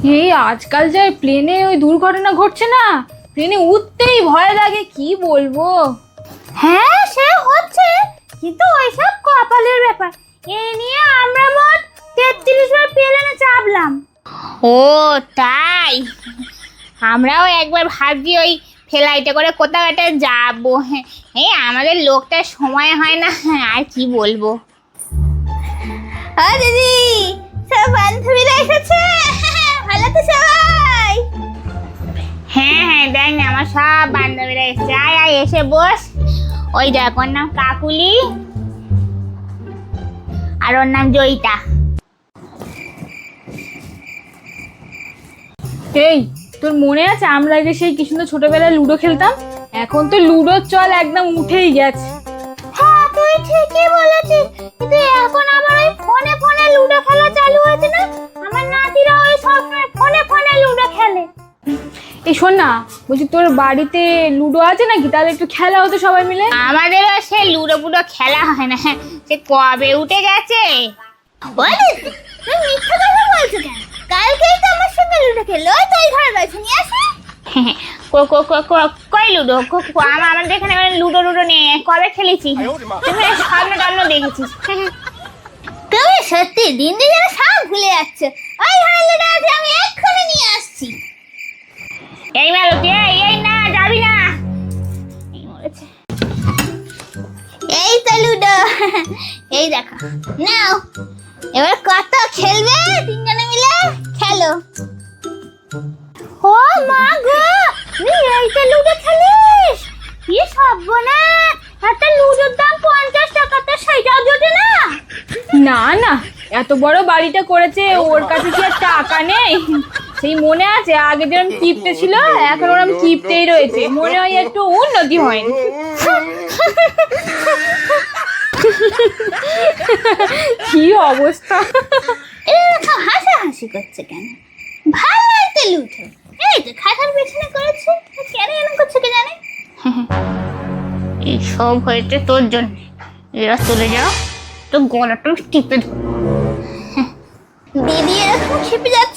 এই আজকাল যে প্লেনে ওই দুর্ঘটনা ঘটছে না, প্লেনে উঠতেই ভয় লাগে, কি বলবো। হ্যাঁ সে হচ্ছে, কিন্তু ওইসব কপালের ব্যাপার। এই নিয়ে আমরা মোট 33 বার প্লেনে চাপলাম। ও তাই, আমরাও একবার ভাবছি ওই ফ্লাইটে করে কোথাও একটা যাবো। এই আমাদের লোকটার সময় হয় না, আর কি বলবো। দিদি, সব বান্ধবীরা এসেছে, ভালো তো সবাই? হ্যাঁ হ্যাঁ, দেখ না আমার সব বান্ধবীরা এসছে। আয় আয়, এসে বস। ওই দেখ, ওর নাম কাকুলি আর ওর নাম জয়িতা। এই তোর মনে আছে আমরা আগে সেই কি সুন্দর ছোটবেলায় লুডো খেলতাম? এখন তো লুডোর চল একদম উঠেই গেছে। হ্যাঁ তুই ঠিকই বলেছিস, কিন্তু এখন আবার ওই ফোনে ফোনে লুডো খেলা চালু হয়েছে না। আমার নাতিরা ওই সবসময় ফোনে ফোনে লুডো খেলে। এই শোন না, বলছি তোর বাড়িতে লুডো আছে নাকি? তাহলে একটু খেলা হতো সবাই মিলে। আমাদেরও সে লুডো বুডো খেলা হয় না, সে কবে উঠে গেছে। বলিস তুই মিথ্যা কথা বলছিস কেন? কালকেই তো আমার সঙ্গে লুডো খেললো, ওই তো এই ঘরে রয়েছে, নিয়ে আসে। কই লুডো? আমাদের এখানে লুডো লুডো নেই, কবে খেলেছি? তুমি স্বপ্ন টপ্ন দেখেছিস? তুমি সত্যি দিন দিন যেন সব ভুলে যাচ্ছে। ওই ঘরে লুডো আছে, আমি এক্ষুনি নিয়ে আসছি। এই মালতী, এই না, যাবি না। এই মরেছে। এই তো লুডো, এই দেখো নাও, এবার কত খেলবে তিনজনে মিলে, খেলো। ও মা গো, তুই এইটা লুডো খেলিস? কি সর্বনাশ, একটা লুডোর দাম 50 টাকা, তো সেটাও জোটে না। না না, এত বড় বাড়িটা করেছে, ওর কাছে কি আর টাকা নেই? সেই মনে আছে আগে যেরকম কিপটে ছিল, এখন ওরকম কিপটেই রয়েছে, মনে হয় একটু উন্নতি হয়নি। কি অবস্থা! এরকম হাসাহাসি করছে কেন? ভালো একটা লুডো, এই তো খাতার পেছনে করেছে, কেন এরকম করছে কে জানে। এই সব হয়েছে তোর জন্য। এরা চলে যাও, তো গলাটা টিপে ধর। দিদি এরকম খেপে যাচ্ছে